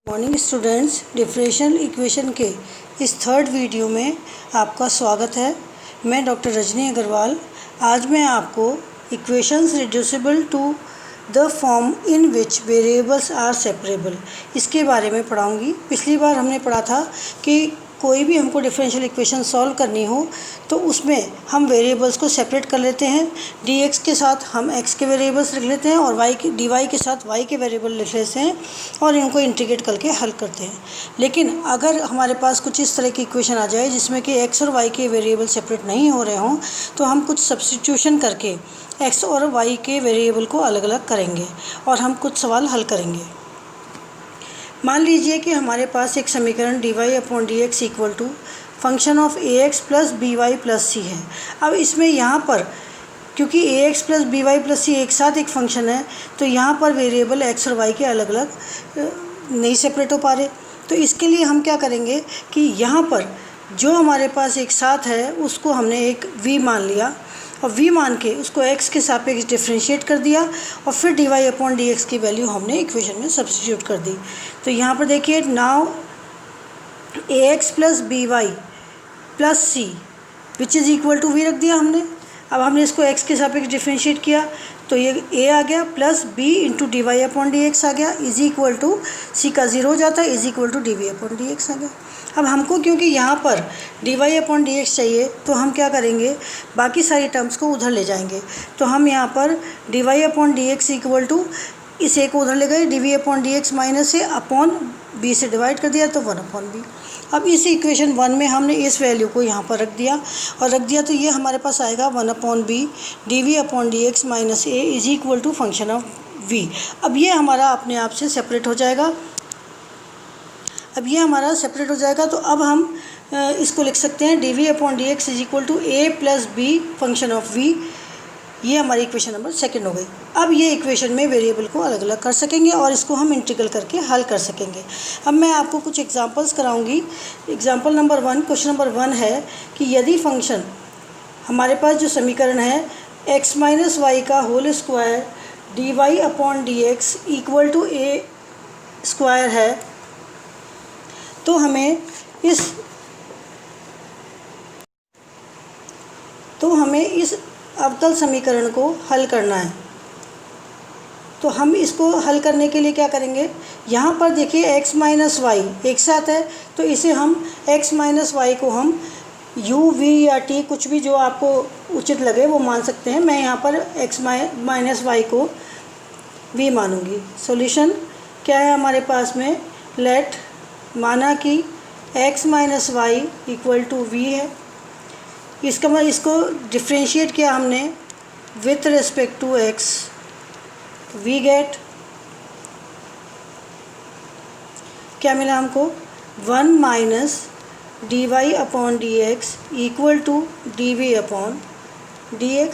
Morning students, differential equation के इस third video में आपका स्वागत है। मैं डॉक्टर रजनी अग्रवाल। आज मैं आपको equations reducible to the form in which variables are separable इसके बारे में पढ़ाऊंगी। पिछली बार हमने पढ़ा था कि कोई भी हमको डिफरेंशियल इक्वेशन सॉल्व करनी हो तो उसमें हम वेरिएबल्स को सेपरेट कर लेते हैं। dx के साथ हम x के वेरिएबल्स लिख लेते हैं और dy के साथ y के वेरिएबल लिख लेते हैं और इनको इंटीग्रेट करके हल करते हैं। लेकिन अगर हमारे पास कुछ इस तरह की इक्वेशन आ जाए जिसमें कि x और y के वेरिएबल सेपरेट नहीं हो रहे हों तो हम कुछ सब्स्टिट्यूशन करके x और y के वेरिएबल को अलग अलग करेंगे और हम कुछ सवाल हल करेंगे। मान लीजिए कि हमारे पास एक समीकरण dy/dx equal to function of ax plus by plus c है। अब इसमें यहाँ पर क्योंकि ax plus by plus c एक साथ एक फंक्शन है तो यहाँ पर वेरिएबल x और y के अलग अलग नहीं सेपरेट हो पा रहे। तो इसके लिए हम क्या करेंगे कि यहाँ पर जो हमारे पास एक साथ है उसको हमने एक v मान लिया और v मान के उसको x के सापेक्ष डिफ्रेंशिएट कर दिया और फिर dy/dx की वैल्यू हमने इक्वेशन में सब्स्टिट्यूट कर दी। तो यहाँ पर देखिए, now ax plus by plus c which is equal to v रख दिया हमने। अब हमने इसको x के सापेक्ष डिफ्रेंशिएट किया तो ये a आ गया प्लस b इंटू dy/dx आ गया इज इक्वल टू c का 0 हो जाता है इज इक्वल टू dv/dx आ गया। अब हमको क्योंकि यहाँ पर dy/dx चाहिए तो हम क्या करेंगे, बाकी सारी टर्म्स को उधर ले जाएंगे। तो हम यहाँ पर dy/dx इक्वल टू इस a को उधर ले गए, dv/dx minus a upon b से डिवाइड कर दिया तो 1/b। अब इस इक्वेशन 1 में हमने इस वैल्यू को यहाँ पर रख दिया तो ये हमारे पास आएगा 1/b dv/dx minus a is equal to function of v। अब ये हमारा अपने आप से सेपरेट हो जाएगा। तो अब हम इसको लिख सकते हैं dv/dx is equal to a plus b function of v। ये हमारी इक्वेशन नंबर 2 हो गई। अब ये इक्वेशन में वेरिएबल को अलग अलग कर सकेंगे और इसको हम इंटीग्रल करके हल कर सकेंगे। अब मैं आपको कुछ एग्जांपल्स कराऊंगी। एग्जांपल नंबर 1, क्वेश्चन नंबर 1 है कि यदि फंक्शन हमारे पास जो समीकरण है x माइनस वाई का whole square dy/dx equal to a square है तो हमें इस अवकल समीकरण को हल करना है। तो हम इसको हल करने के लिए क्या करेंगे, यहाँ पर देखिए x माइनस वाई एक साथ है तो इसे हम x माइनस वाई को हम u, v या t कुछ भी जो आपको उचित लगे वो मान सकते हैं। मैं यहाँ पर x माइनस वाई को v मानूंगी। सॉल्यूशन क्या है हमारे पास में, लेट माना कि x minus Y equal to v है। इसको डिफ्रेंशिएट किया हमने with respect to x, we get क्या मिला हमको 1 minus dy/dx equal to dv/dx।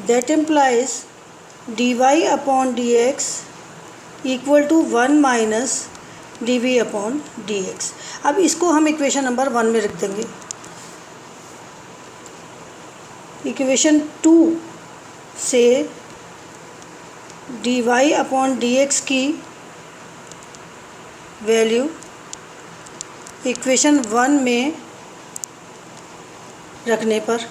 That implies dy/dx equal to 1 minus dv/dx। अब इसको हम इक्वेशन नंबर 1 में रख देंगे। इक्वेशन 2 से dy/dx की वैल्यू इक्वेशन 1 में रखने पर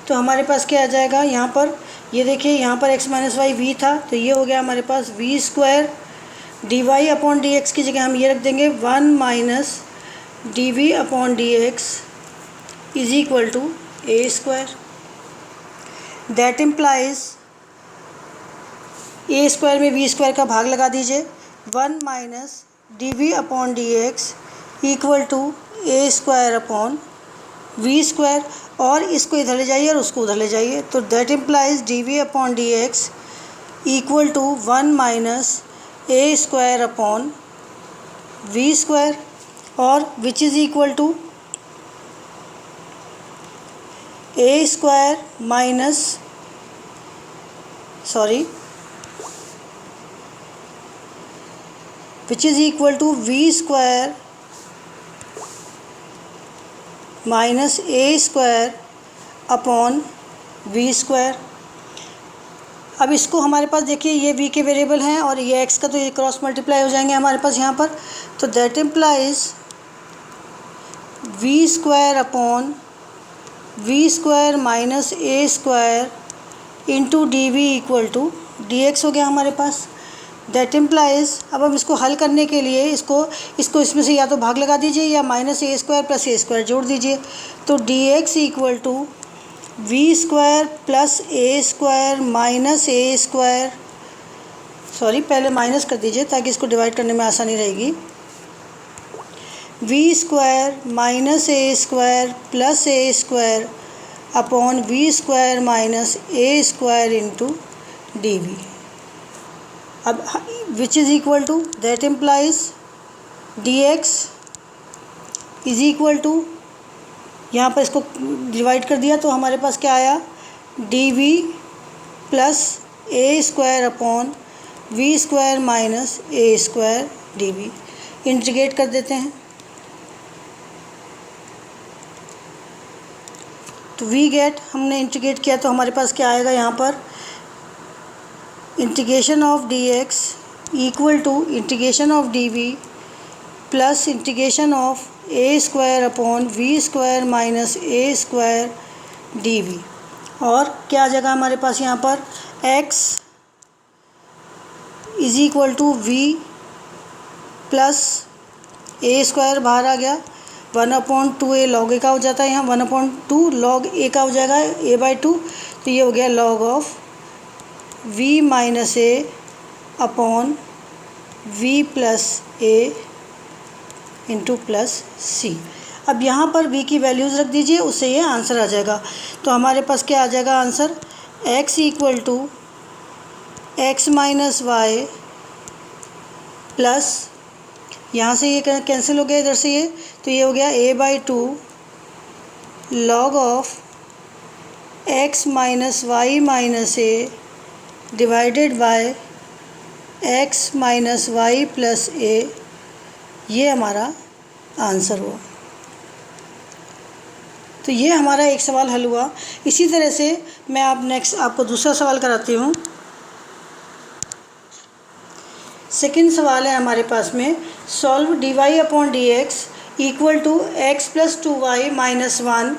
तो हमारे पास क्या आ जाएगा, यहाँ पर ये देखिए, यहाँ पर x माइनस वाई वी था तो ये हो गया हमारे पास v स्क्वायर। dy/dx की जगह हम ये रख देंगे 1 minus dv/dx is equal to a square. That implies a square में v स्क्वायर का भाग लगा दीजिए, 1 minus dv/dx equal to a square upon v square. और इसको इधर ले जाइए और उसको उधर ले जाइए तो that implies dv/dx equal to 1 minus a square upon v square और which is equal to a square minus which is equal to v square minus a square upon v square. अब इसको हमारे पास देखिए ये v के variable हैं और ये x का, तो ये क्रॉस मल्टीप्लाई हो जाएंगे हमारे पास यहाँ पर। तो that implies v square upon v square minus a square into D V equal to D X हो गया हमारे पास। दैट इम्प्लाइज, अब हम इसको हल करने के लिए इसको इसमें से या तो भाग लगा दीजिए या minus A square plus A square जोड़ दीजिए। तो D X equal to V square plus A square minus A square, sorry पहले माइनस कर दीजिए ताकि इसको डिवाइड करने में आसानी रहेगी। V square minus A square plus A square upon V square minus A square into D V. अब which is equal to, that implies D X is equal to, यहाँ पर इसको डिवाइड कर दिया तो हमारे पास क्या आया, D V plus A square upon V square minus A square D V. Integrate कर देते हैं तो वी गेट, हमने इंटीग्रेट किया तो हमारे पास क्या आएगा यहाँ पर, integration of D X equal to integration of D V plus integration of A square upon V square minus A square D V. और क्या आ जाएगा हमारे पास यहाँ पर, x is equal to V plus A square बाहर आ गया, 1/2 लॉग ए का हो जाता है, यहाँ 1/2 लॉग ए का हो जाएगा a/2। तो ये हो गया log of v minus A upon v plus A into plus C. अब यहाँ पर v की वैल्यूज़ रख दीजिए, उससे ये आंसर आ जाएगा। तो हमारे पास क्या आ जाएगा answer, x equal to X minus Y plus, यहाँ से ये कैंसिल हो गया इधर से ये, तो ये हो गया a/2 log of x minus Y minus A divided by x minus Y plus A. ये हमारा आंसर हुआ। तो ये हमारा एक सवाल हल हुआ। इसी तरह से मैं नेक्स्ट आपको दूसरा सवाल कराती हूँ। सेकंड सवाल है हमारे पास में, solve D Y upon D X equal to X plus 2y minus 1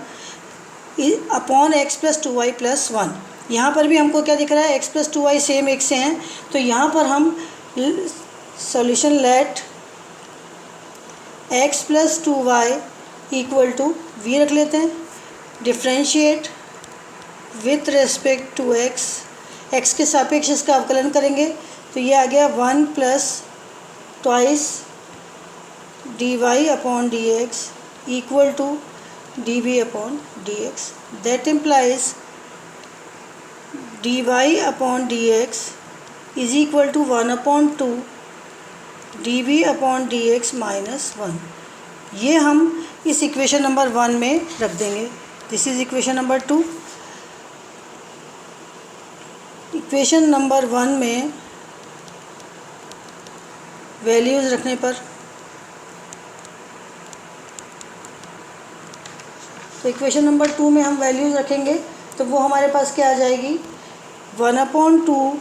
upon X plus 2y plus 1। यहाँ पर भी हमको क्या दिख रहा है, x प्लस 2y सेम एक से हैं, तो यहाँ पर हम solution let x plus 2y equal to v रख लेते हैं, differentiate with respect to x के सापेक्ष इसका अवकलन करेंगे तो ये आ गया 1 plus twice D Y upon D X equal to D V upon D X. That implies D Y upon D X is equal to 1/2 D V upon D X minus 1। ये हम इस इक्वेशन नंबर 1 में रख देंगे। This is equation number 2। Equation number 1 में values रखने पर, तो इक्वेशन नंबर 2 में हम वैल्यूज़ रखेंगे तो वो हमारे पास क्या आ जाएगी, 1/2,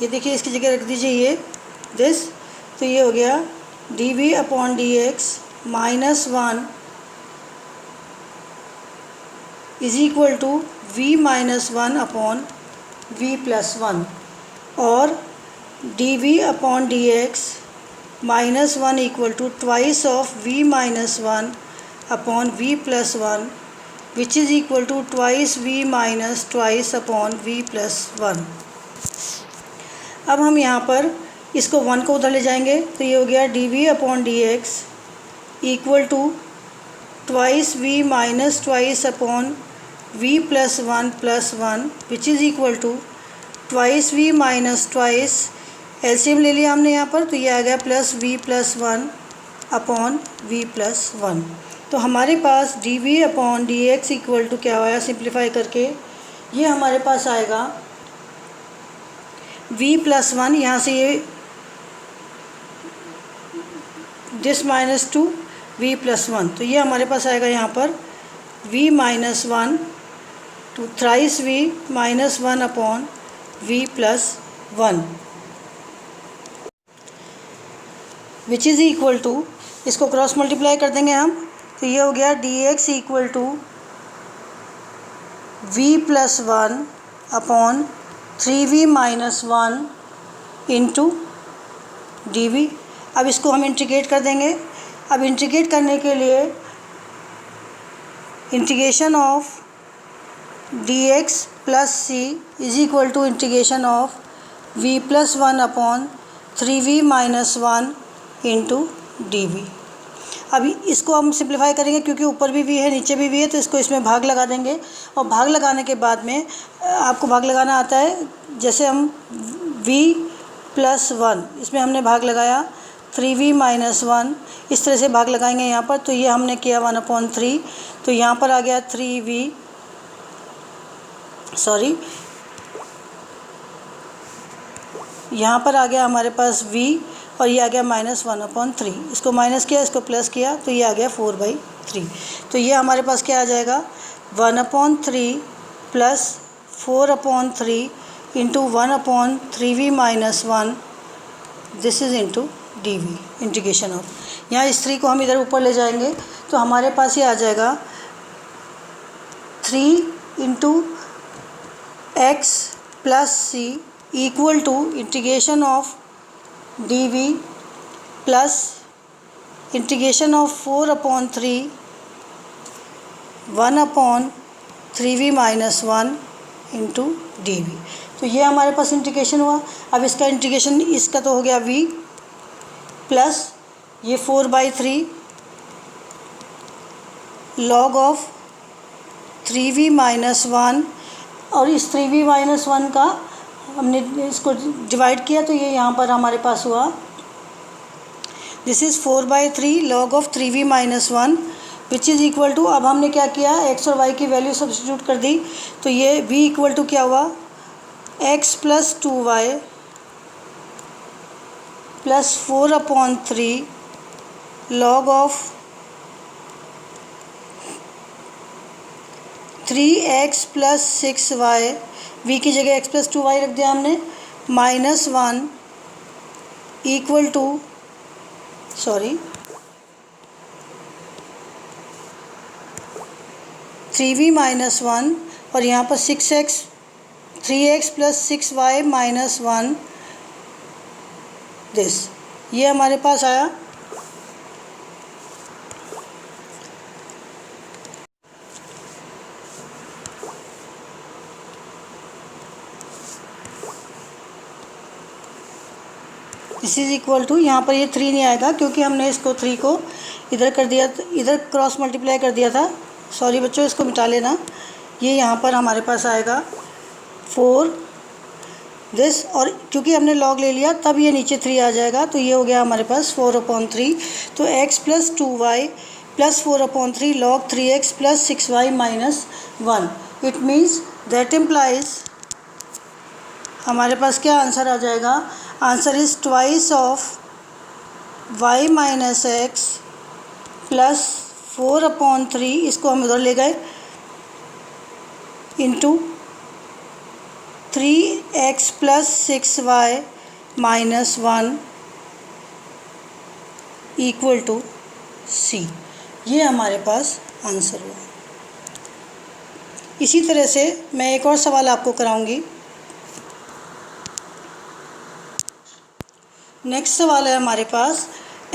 ये देखिए इसकी जगह रख दीजिए ये दिस, तो ये हो गया D V upon D X minus 1 is equal to V minus 1 upon V plus 1, और D V upon D X minus 1 equal to twice of V minus 1 upon V plus 1 which is equal to twice V minus twice upon V plus 1। अब हम यहाँ पर इसको 1 को उधर ले जाएंगे तो ये हो गया D V upon D X equal to twice V minus twice upon V plus 1 which is equal to twice V minus twice, LCM ले लिया हमने यहाँ पर, तो ये आ गया plus V plus 1 upon V plus 1। तो हमारे पास D V upon D X equal to क्या आया, सिंप्लीफाई करके ये हमारे पास आएगा v प्लस 1, यहाँ से ये दिस माइनस 2 v प्लस 1, तो ये हमारे पास आएगा यहाँ पर v minus 1 to thrice v minus 1 upon v plus 1 which is equal to, इसको क्रॉस मल्टीप्लाई कर देंगे हम, तो ये हो गया dx equal to v plus 1 upon 3v minus 1 into D. अब इसको हम इंटीग्रेट कर देंगे। अब इंटीग्रेट करने के लिए integration of dx plus C is equal to integration of v plus 1 upon 3v minus 1 into D. अभी इसको हम सिंप्लीफाई करेंगे क्योंकि ऊपर भी v है नीचे भी v है, तो इसको इसमें भाग लगा देंगे। और भाग लगाने के बाद में आपको भाग लगाना आता है, जैसे हम v प्लस 1 इसमें हमने भाग लगाया 3v माइनस 1, इस तरह से भाग लगाएंगे यहाँ पर। तो ये हमने किया 1/3, तो यहाँ पर आ गया 3v, सॉरी यहाँ पर आ गया हमारे पास v और ये आ गया माइनस 1/3। इसको माइनस किया, इसको प्लस किया, तो ये आ गया 4/3। तो ये हमारे पास क्या आ जाएगा 1/3 plus 4/3 into 1/3v minus 1, this is into D V, integration of. यहाँ इस 3 को हम इधर ऊपर ले जाएंगे तो हमारे पास ये आ जाएगा 3 into X plus C equal to integration of D V plus integration of 4/3 1/3v minus 1 into D V. तो ये हमारे पास इंटीग्रेशन हुआ। अब इसका इंटीग्रेशन इसका तो हो गया v प्लस ये 4/3 लॉग ऑफ 3v माइनस 1, और इस 3v माइनस 1 का हमने इसको डिवाइड किया, तो ये यहाँ पर हमारे पास हुआ this is 4/3 log of 3v minus 1 which is equal to, अब हमने क्या किया x और y की वैल्यू सब्स्टिट्यूट कर दी, तो ये v इक्वल टू क्या हुआ x plus 2y plus 4/3 log of 3x plus 6y, v की जगह x प्लस 2y रख दिया हमने, minus 1 equal to, sorry 3v minus 1 और यहाँ पर 3x plus 6y minus 1 this, ये हमारे पास आया। दिस इज़ इक्वल टू, यहाँ पर ये 3 नहीं आएगा क्योंकि हमने इसको 3 को इधर कर दिया, इधर क्रॉस मल्टीप्लाई कर दिया था, सॉरी बच्चों इसको मिटा लेना। ये यहाँ पर हमारे पास आएगा 4 दिस, और क्योंकि हमने लॉग ले लिया तब ये नीचे 3 आ जाएगा, तो ये हो गया हमारे पास 4/3। तो x plus 2y plus 4/3 log 3x plus 6y minus 1, it means that implies हमारे पास क्या आंसर आ जाएगा, answer is twice of y minus X plus 4/3, इसको हम उधर ले गए, into 3x plus 6y minus 1 equal to C. ये हमारे पास आंसर हुआ। इसी तरह से मैं एक और सवाल आपको कराऊंगी। नेक्स्ट सवाल है हमारे पास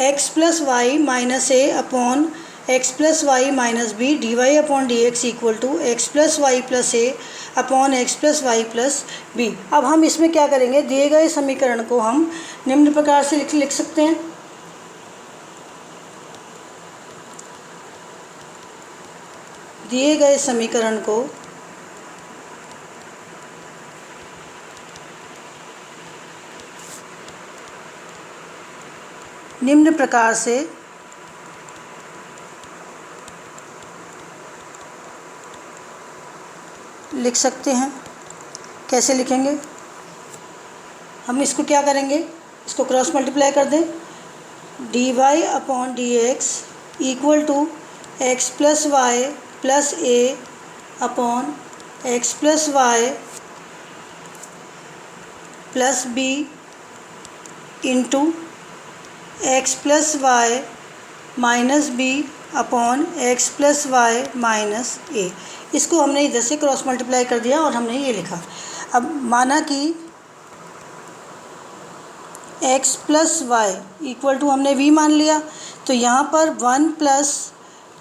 x plus Y minus A upon X plus Y minus B D Y upon D X equal to X plus Y plus A upon X plus Y plus B. अब हम इसमें क्या करेंगे, दिए गए समीकरण को हम निम्न प्रकार से लिख सकते हैं। दिए गए समीकरण को निम्न प्रकार से लिख सकते हैं। कैसे लिखेंगे, हम इसको क्या करेंगे, इसको क्रॉस मल्टीप्लाई कर दें, D Y upon D X equal to X plus Y plus A upon X plus Y plus B into X plus Y minus B upon X plus Y minus A. इसको हमने इधर से cross multiply कर दिया और हमने ये लिखा। अब माना कि x plus Y equal to हमने v मान लिया, तो यहाँ पर 1 plus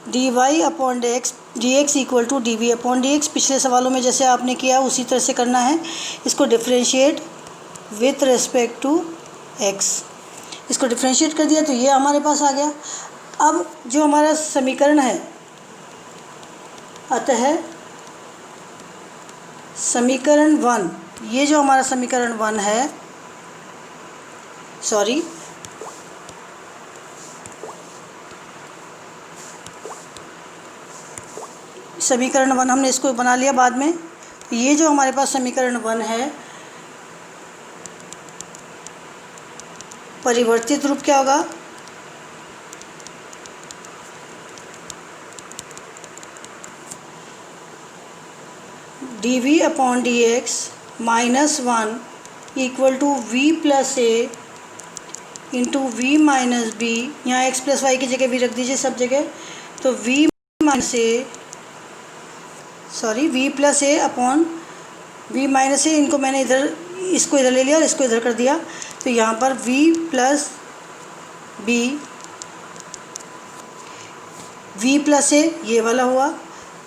D Y upon D X equal to D V upon D X. पिछले सवालों में जैसे आपने किया उसी तरह से करना है। इसको differentiate with respect to x। इसको डिफ्रेंशिएट कर दिया तो ये हमारे पास आ गया। अब जो हमारा समीकरण है, अतः समीकरण 1, ये जो हमारा समीकरण 1 है, सॉरी समीकरण 1 हमने इसको बना लिया बाद में। ये जो हमारे पास समीकरण 1 है, परिवर्तित रूप क्या होगा, D V upon D X minus 1 equal to V plus A into V minus B. यहाँ एक्स प्लस वाई की जगह भी रख दीजिए सब जगह। तो V minus A, sorry V plus A upon V minus A, इनको मैंने इधर, इसको इधर ले लिया और इसको इधर कर दिया। तो यहाँ पर v plus B, v plus A ये वाला हुआ,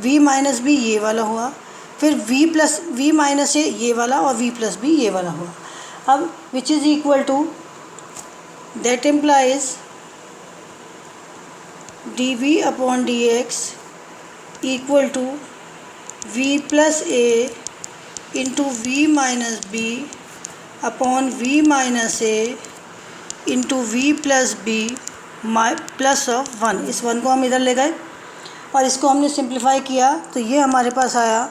v माइनस बी ये वाला हुआ, फिर v माइनस ए ये वाला और v प्लस बी ये वाला हुआ। अब which is equal to, that implies D V upon D X equal to v plus A into V minus B upon V minus A into V plus B plus of 1। इस 1 को हम इधर ले गए और इसको हमने सिंप्लीफाई किया तो ये हमारे पास आया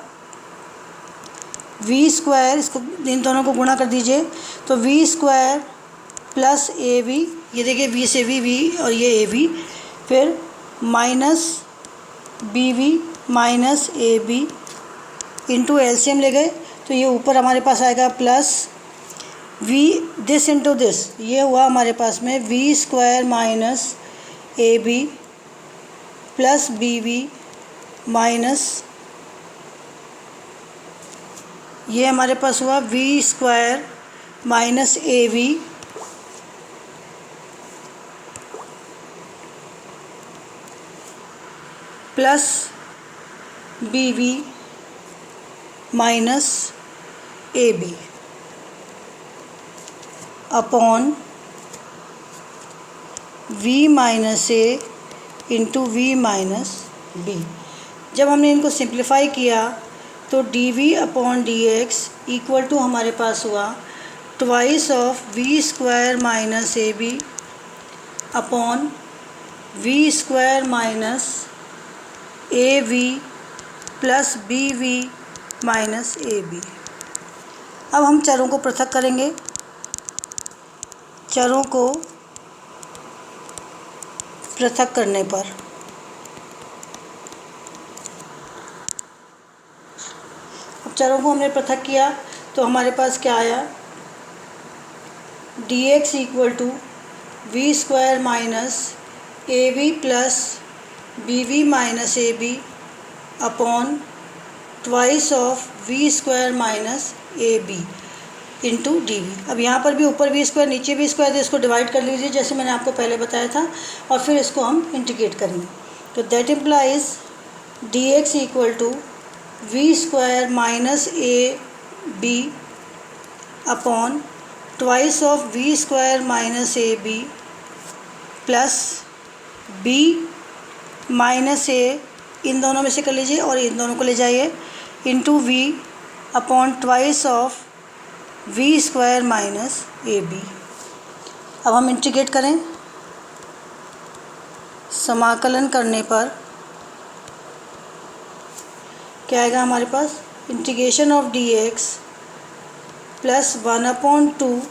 वी स्क्वायर। इसको इन दोनों को गुणा कर दीजिए तो V square plus A V, ये देखिए वी से वी और ये ए वी, फिर minus B V minus A B into LCM ले गए तो ये ऊपर हमारे पास आएगा plus V this into this, ये हुआ हमारे पास में V square minus A B plus B V minus, ये हमारे पास हुआ V square minus A V plus B V minus A B upon v minus A into V minus B. जब हमने इनको सिंप्लीफाई किया तो D V upon D X equal to हमारे पास हुआ twice of V square minus A B upon V square minus A V plus B V minus A B. अब हम चरों को पृथक करेंगे। चरों को पृथक करने पर अब चरों को हमने पृथक किया तो हमारे पास क्या आया, D X equal to V square minus A V plus B V minus A B upon twice of V square minus A B into D V. अब यहाँ पर भी ऊपर वी स्क्वायर नीचे भी स्क्वायर, तो इसको डिवाइड कर लीजिए जैसे मैंने आपको पहले बताया था और फिर इसको हम इंटीग्रेट करेंगे। तो that implies D X equal to V square minus A B upon twice of V square minus A B plus B minus A, इन दोनों में से कर लीजिए और इन दोनों को ले जाइए, into V upon twice of V square minus A B. अब हम इंटीग्रेट करें, समाकलन करने पर क्या आएगा हमारे पास, integration of D X plus 1/2,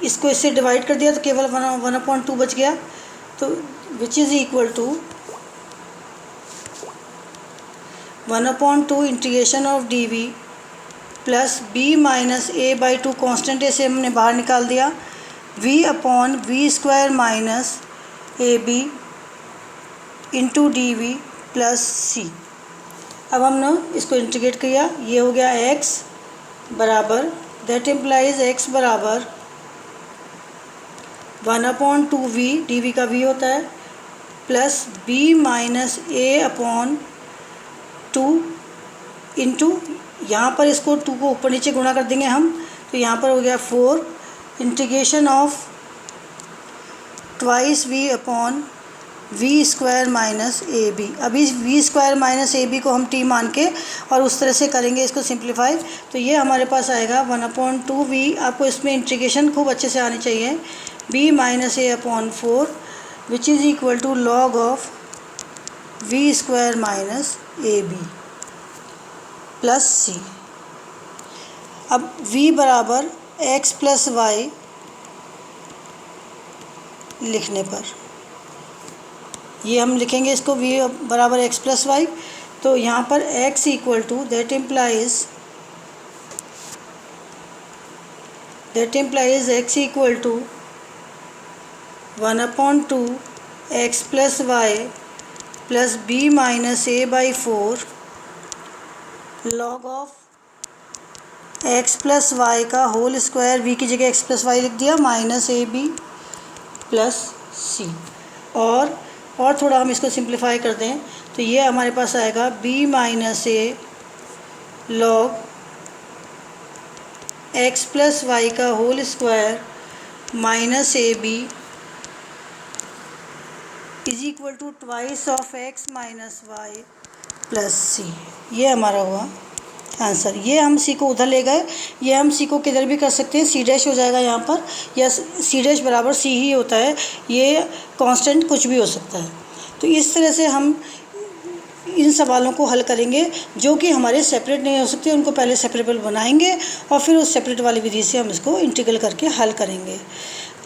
इसको इससे डिवाइड कर दिया तो केवल 1/2 बच गया। तो which is equal to 1/2 integration of D V plus B minus A by 2 constant है, इसे हमने बाहर निकाल दिया, v upon V square minus A B into D V plus C. अब हमने इसको इंटीग्रेट किया, ये हो गया x बराबर, दैट इम्प्लाइज x बराबर 1/2v, डी वी का v होता है, plus b minus A upon 2 into, यहाँ पर इसको 2 को ऊपर नीचे गुणा कर देंगे हम, तो यहाँ पर हो गया 4 integration of twice v upon V square minus A B. अभी V square minus A B को हम t मान के और उस तरह से करेंगे इसको सिंप्लीफाई, तो ये हमारे पास आएगा 1/2v। आपको इसमें इंटीग्रेशन खूब अच्छे से आनी चाहिए, b minus A upon 4 which is equal to log of V square minus A B plus C. अब v बराबर x प्लस वाई लिखने पर, ये हम लिखेंगे इसको v बराबर x प्लस वाई, तो यहाँ पर x equal to that implies x equal to 1/2 x plus Y plus b minus A by 4 log of x plus Y का होल स्क्वायर, v की जगह x प्लस वाई लिख दिया, minus A B plus C. और थोड़ा हम इसको simplify कर दें तो ये हमारे पास आएगा b minus A log x plus Y का whole square minus A B is equal to twice of x minus Y plus C. ये हमारा हुआ आंसर। ये हम सी को उधर ले गए, ये हम सी को किधर भी कर सकते हैं, सी डैश हो जाएगा यहाँ पर, या सी डैश बराबर सी ही होता है, ये कांस्टेंट कुछ भी हो सकता है। तो इस तरह से हम इन सवालों को हल करेंगे जो कि हमारे सेपरेट नहीं हो सकते, उनको पहले सेपरेबल बनाएंगे और फिर उस सेपरेट वाली विधि से हम इसको इंटीग्रल करके हल करेंगे।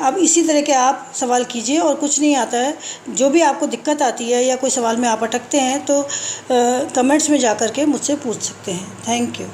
अब इसी तरह के आप सवाल कीजिए, और कुछ नहीं आता है, जो भी आपको दिक्कत आती है या कोई सवाल में आप अटकते हैं तो कमेंट्स में जा कर के मुझसे पूछ सकते हैं। Thank you.